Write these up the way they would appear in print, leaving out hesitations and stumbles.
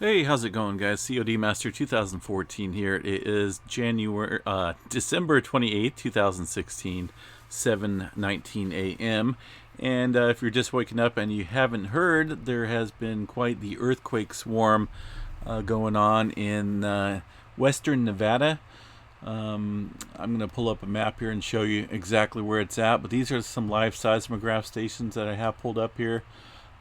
Hey, how's it going, guys? COD Master 2014 here. It is December 28th, 2016, 7:19 a.m. And if you're just waking up and you haven't heard, there has been quite the earthquake swarm going on in western Nevada. I'm going to pull up a map here and show you exactly where it's at, but these are some live seismograph stations that I have pulled up here.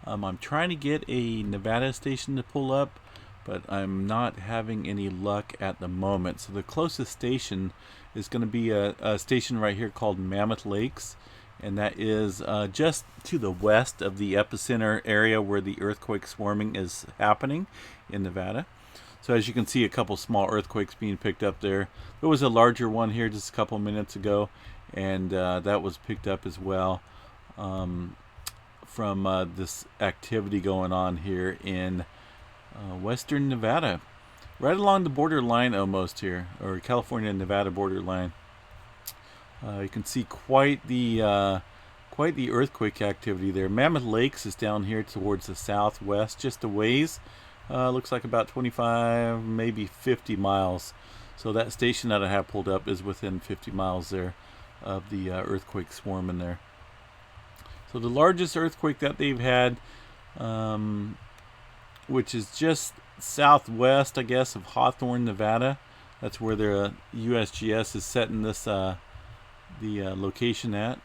I'm trying to get a Nevada station to pull up, but I'm not having any luck at the moment. So the closest station is going to be a station right here called Mammoth Lakes, and that is just to the west of the epicenter area where the earthquake swarming is happening in Nevada. So as you can see, a couple small earthquakes being picked up there. There was a larger one here just a couple minutes ago, and that was picked up as well. From this activity going on here in western Nevada, right along the borderline almost here, or California Nevada borderline. You can see quite the earthquake activity there. Mammoth Lakes is down here towards the southwest, just a ways. Looks like about 25, maybe 50 miles. So that station that I have pulled up is within 50 miles there of the earthquake swarming there. So the largest earthquake that they've had, which is just southwest, I guess, of Hawthorne, Nevada. That's where their USGS is setting this the location at.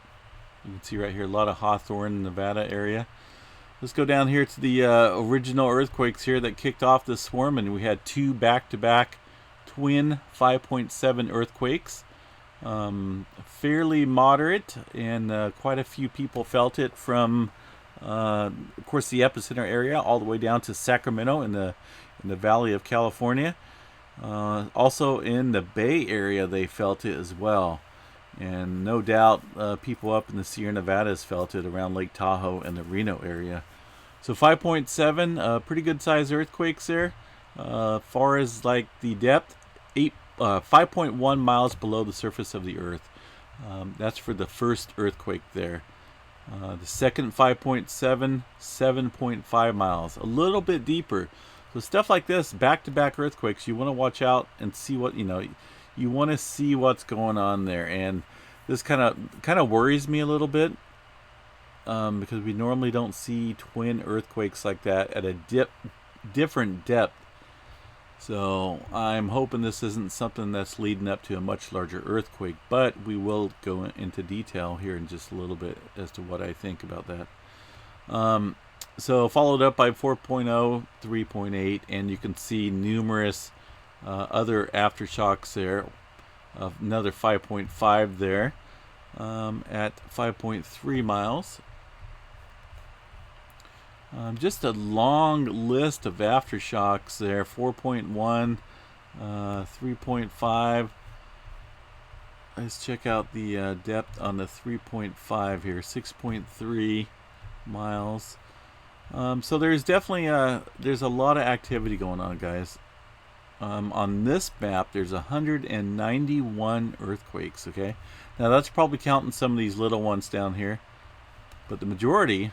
You can see right here a lot of Hawthorne, Nevada area. Let's go down here to the original earthquakes here that kicked off this swarm, and we had two back-to-back twin 5.7 earthquakes. Fairly moderate, and quite a few people felt it from, of course, the epicenter area all the way down to Sacramento in the Valley of California. Also in the Bay Area, they felt it as well, and no doubt people up in the Sierra Nevadas felt it around Lake Tahoe and the Reno area. So 5.7, pretty good size earthquakes there. Far as like the depth, 5.1 miles below the surface of the earth. That's for the first earthquake there. The second 5.7, 7.5 miles, a little bit deeper. So stuff like this, back-to-back earthquakes, you want to watch out and see what you want to see what's going on there. And this kind of worries me a little bit, because we normally don't see twin earthquakes like that at a different depth. So I'm hoping this isn't something that's leading up to a much larger earthquake, but we will go into detail here in just a little bit as to what I think about that. So followed up by 4.0, 3.8, and you can see numerous other aftershocks there. Another 5.5 there at 5.3 miles. Just a long list of aftershocks there. 4.1, 3.5. Let's check out the depth on the 3.5 here. 6.3 miles. So there's definitely there's a lot of activity going on, guys. On this map, there's 191 earthquakes. Okay, now that's probably counting some of these little ones down here, but the majority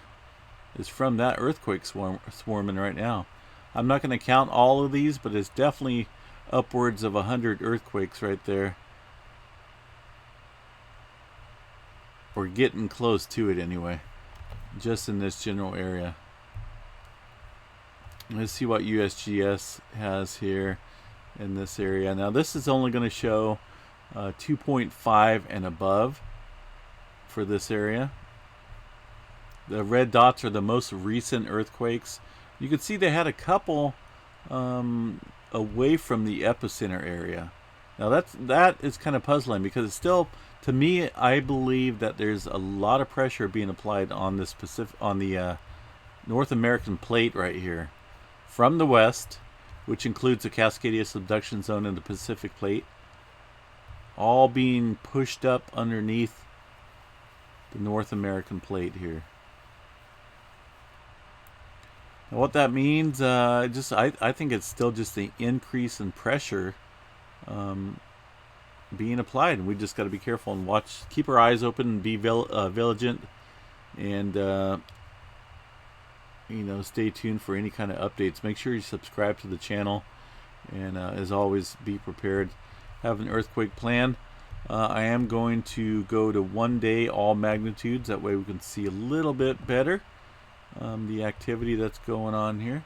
is from that earthquake swarming right now. I'm not going to count all of these, but it's definitely upwards of 100 earthquakes right there. We're getting close to it anyway, just in this general area. Let's see what USGS has here in this area. Now this is only going to show 2.5 and above for this area. The red dots are the most recent earthquakes. You can see they had a couple away from the epicenter area. Now that is kind of puzzling, because it's still, to me, I believe that there's a lot of pressure being applied on this the North American plate right here, from the west, which includes the Cascadia subduction zone and the Pacific plate, all being pushed up underneath the North American plate here. And what that means, I think it's still just the increase in pressure being applied, and we just got to be careful and watch, keep our eyes open, and be vigilant, and stay tuned for any kind of updates. Make sure you subscribe to the channel, and as always, be prepared. Have an earthquake plan. I am going to go to 1 day all magnitudes. That way we can see a little bit better the activity that's going on here.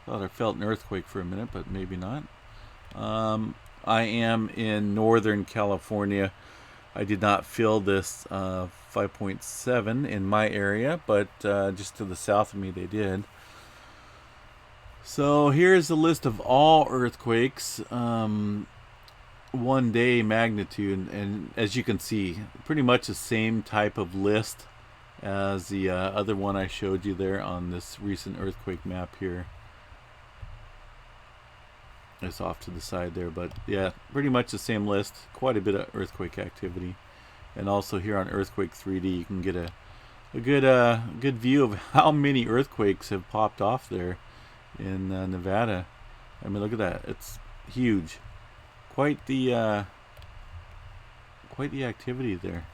Thought I felt an earthquake for a minute, but maybe not. I am in Northern California. I did not feel this 5.7 in my area, but just to the south of me they did. So here's a list of all earthquakes, 1 day magnitude, and as you can see, pretty much the same type of list as the other one I showed you there on this recent earthquake map here. It's off to the side there, but yeah, pretty much the same list. Quite a bit of earthquake activity, and also here on Earthquake 3D, you can get a good view of how many earthquakes have popped off there in Nevada. I mean, look at that; it's huge. Quite the activity there.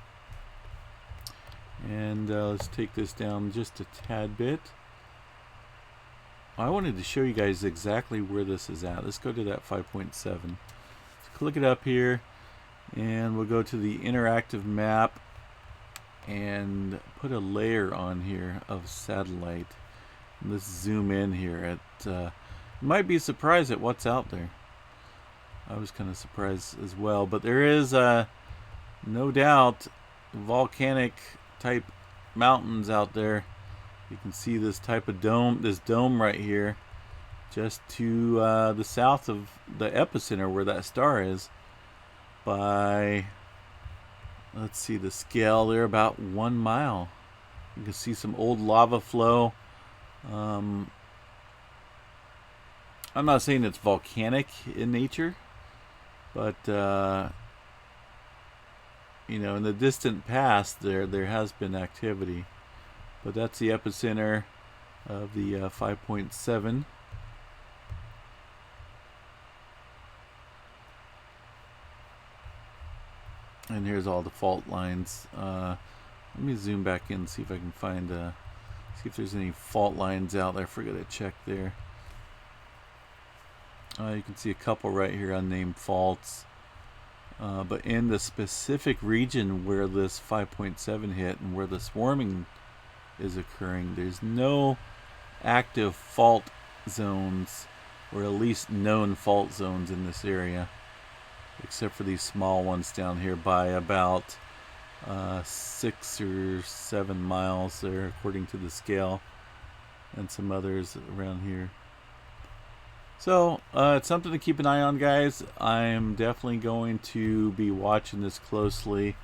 And let's take this down just a tad bit. I wanted to show you guys exactly where this is at. Let's go to that 5.7. Let's click it up here, and we'll go to the interactive map and put a layer on here of satellite. And let's zoom in here. You might be surprised at what's out there. I was kind of surprised as well, but there is no doubt volcanic type mountains out there. You can see this type of dome, this dome right here, just to the south of the epicenter where that star is. By, let's see the scale there, about 1 mile. You can see some old lava flow. I'm not saying it's volcanic in nature, but in the distant past there has been activity. But that's the epicenter of the 5.7. And here's all the fault lines. Let me zoom back in and see if I can find see if there's any fault lines out there. I forgot to check there. You can see a couple right here, unnamed faults. But in the specific region where this 5.7 hit and where the swarming is occurring, there's no active fault zones, or at least known fault zones in this area, except for these small ones down here by about 6 or 7 miles there, according to the scale, and some others around here. So it's something to keep an eye on, guys. I'm definitely going to be watching this closely,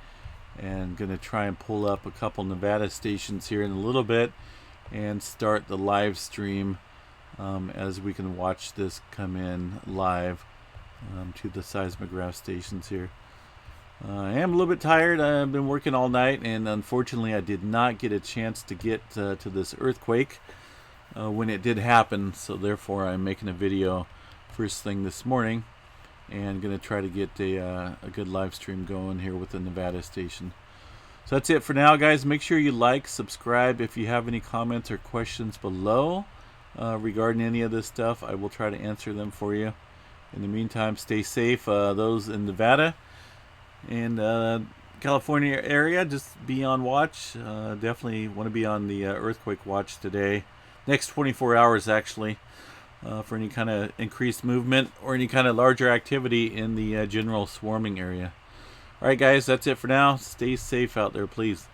and going to try and pull up a couple Nevada stations here in a little bit and start the live stream as we can watch this come in live to the seismograph stations here. I am a little bit tired. I've been working all night, and unfortunately I did not get a chance to get to this earthquake when it did happen, so therefore I'm making a video first thing this morning, and going to try to get a good live stream going here with the Nevada station. So that's it for now, guys. Make sure you like, subscribe. If you have any comments or questions below regarding any of this stuff, I will try to answer them for you. In the meantime, stay safe. Those in Nevada and California area, just be on watch. Definitely want to be on the earthquake watch today. Next 24 hours, actually. For any kind of increased movement or any kind of larger activity in the general swarming area. Alright guys, that's it for now. Stay safe out there, please.